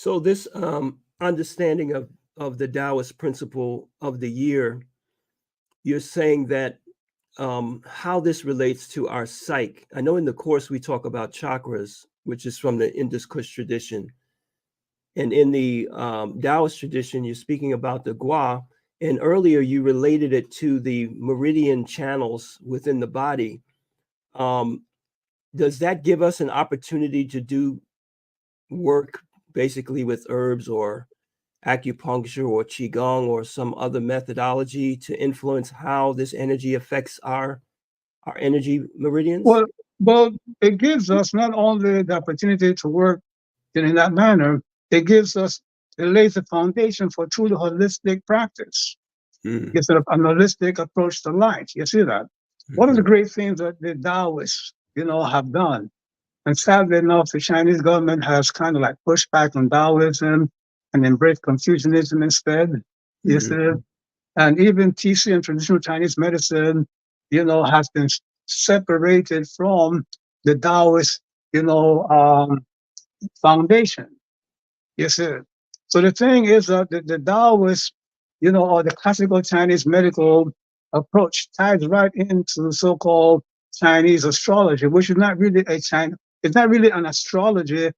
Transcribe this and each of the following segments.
So this understanding of the Taoist principle of the year, you're saying that how this relates to our psyche. I know in the course we talk about chakras, which is from the Indus Kush tradition. And in the Taoist tradition, you're speaking about the Gua. And earlier you related it to the meridian channels within the body. Does that give us an opportunity to do work basically with herbs or acupuncture or qigong or some other methodology to influence how this energy affects our energy meridians? Well, it gives us not only the opportunity to work in that manner, it gives us, it lays the foundation for truly holistic practice. It's an holistic approach to life. You see that? One of the great things that the Taoists, have done, and sadly enough, the Chinese government has kind of like pushed back on Taoism and embraced Confucianism instead. You see? And even TC and traditional Chinese medicine, has been separated from the Taoist, foundation. You see? So the thing is that the Taoist, or the classical Chinese medical approach ties right into so-called Chinese astrology, which is not really it's not really an astrology.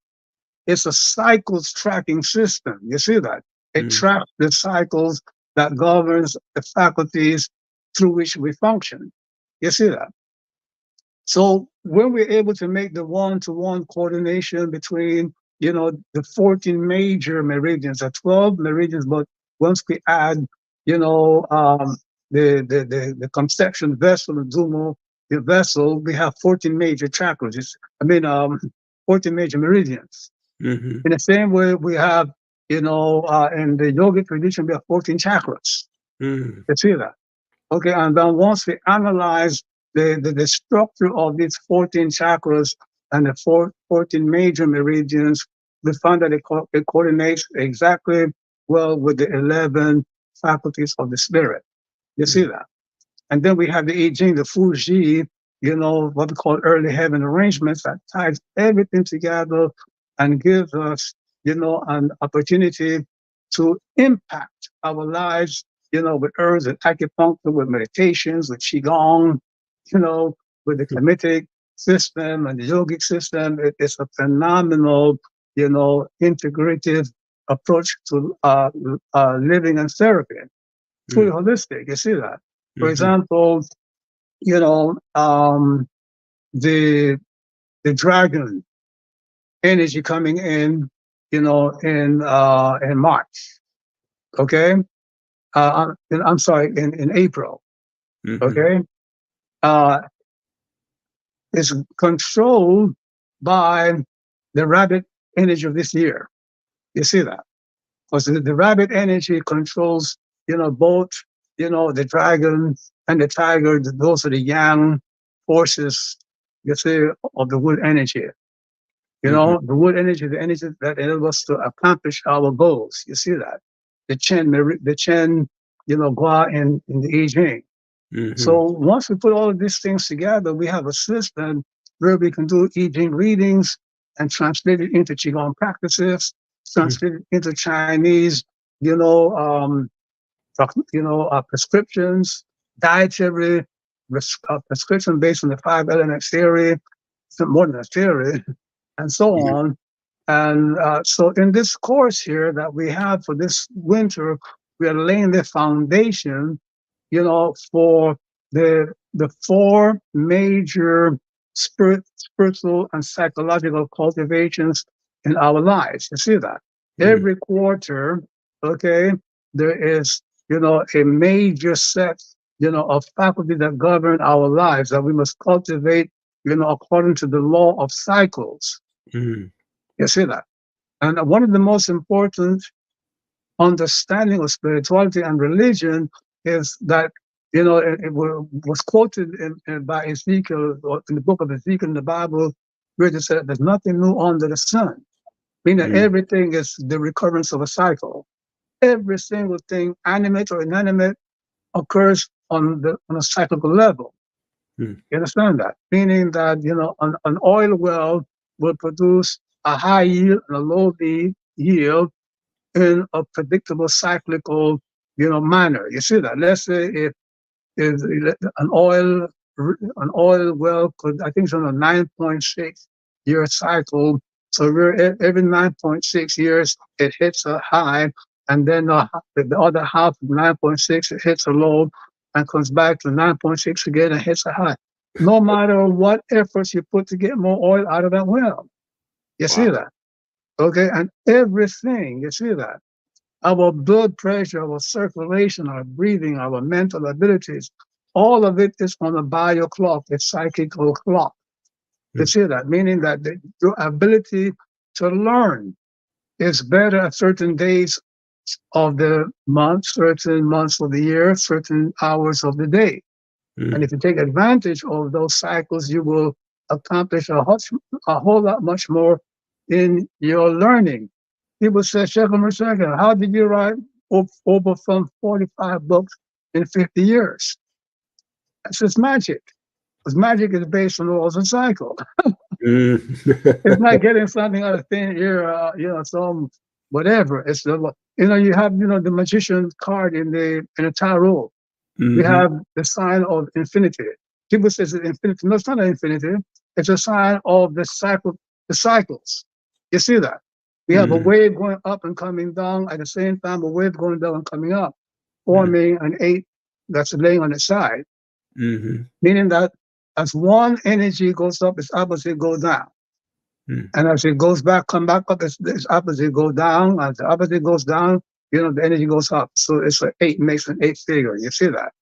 It's a cycles tracking system. You see that? It tracks the cycles that governs the faculties through which we function. You see that? So when we're able to make the one-to-one coordination between, the 14 major meridians, the 12 meridians, but once we add, the conception vessel, the Zumo, the vessel, we have 14 major chakras. 14 major meridians. In the same way, we have, in the yogic tradition, we have 14 chakras. You see that? Okay, and then once we analyze the structure of these 14 chakras and the 14 major meridians, we found that it coordinates exactly well with the 11 faculties of the spirit. You see that? And then we have the I Ching, the Fuji, what we call early heaven arrangements that ties everything together and gives us, an opportunity to impact our lives, with herbs and acupuncture, with meditations, with qigong, with the Kamitic system and the yogic system. It's a phenomenal, integrative approach to living and therapy. Truly holistic. You see that? For example, the dragon energy coming in, in March. Okay. I'm sorry, in April. Okay. Is controlled by the rabbit energy of this year. You see that? Because the rabbit energy controls, both, the dragon and the tiger. Those are the yang forces, you see, of the wood energy. The wood energy, the energy that enables us to accomplish our goals. You see that? The Chen, Gua in the I Ching. So once we put all of these things together, we have a system where we can do I Ching readings and translate it into Qigong practices, translate it into Chinese, prescriptions, dietary prescription based on the 5 element theory, more than a theory, and so on. And so in this course here that we have for this winter, we are laying the foundation, for the 4 major spiritual and psychological cultivations in our lives. You see that? Every quarter, okay, there is, a major set, of faculty that govern our lives that we must cultivate, according to the law of cycles. You see that? And one of the most important understanding of spirituality and religion is that, it was quoted by Ezekiel, or in the book of Ezekiel in the Bible, where it said there's nothing new under the sun, meaning everything is the recurrence of a cycle. Every single thing, animate or inanimate, occurs on a cyclical level. You understand that? Meaning that, an oil well will produce a high yield and a low yield in a predictable cyclical, manner. You see that? Let's say if an oil well could, I think it's on a 9.6 year cycle. So every 9.6 years it hits a high, and then the other half of 9.6 it hits a low, and comes back to 9.6 again and hits a high. No matter what efforts you put to get more oil out of that well. You see that? Okay, and everything, you see that? Our blood pressure, our circulation, our breathing, our mental abilities, all of it is on a bio clock, a psychical clock. You see that? Meaning that your ability to learn is better at certain days of the month, certain months of the year, certain hours of the day. And if you take advantage of those cycles, you will accomplish a whole lot much more in your learning. People say, Shekhem Ur Shekhem, how did you write over from 45 books in 50 years? That's just magic. Because magic is based on laws and cycle. It's not getting something out of thin air, some whatever. It's the, you have, the magician card in the tarot. We have the sign of infinity. People say it's infinity. No, it's not an infinity. It's a sign of the cycles. You see that? We have a wave going up and coming down at the same time, a wave going down and coming up, forming an 8 that's laying on its side. Meaning that as one energy goes up, its opposite goes down. And as it goes back, come back up, its opposite goes down. As the opposite goes down, the energy goes up. So it's an 8, makes an 8 figure. You see that?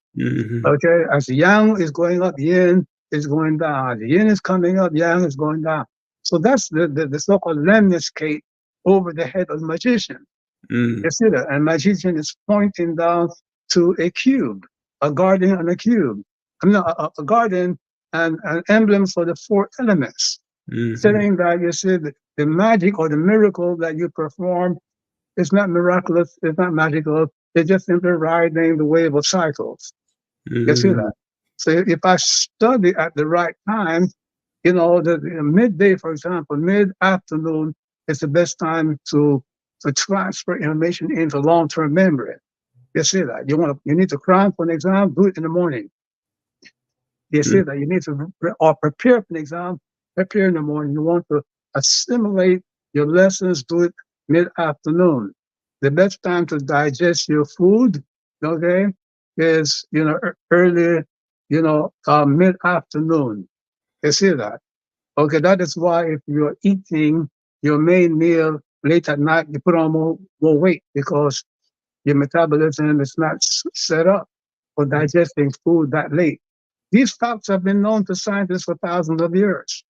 Okay, as the yang is going up, yin is going down. As the yin is coming up, yang is going down. So that's the so-called lemniscate over the head of the magician. You see that? And magician is pointing down to a cube, a garden and a cube. I mean, a garden and an emblem for the 4 elements. Saying that, you see, the magic or the miracle that you perform is not miraculous, it's not magical, it's just simply riding the wave of cycles. You see that? So if I study at the right time, the midday, for example, mid-afternoon is the best time to transfer information into long-term memory. You see that? You need to cram for an exam, do it in the morning. You see that? You need to prepare for an exam, prepare in the morning. You want to assimilate your lessons, do it mid-afternoon. The best time to digest your food, okay, is, early, mid-afternoon. You see that? Okay, that is why if you're eating your main meal late at night, you put on more weight because your metabolism is not set up for digesting food that late. These facts have been known to scientists for thousands of years.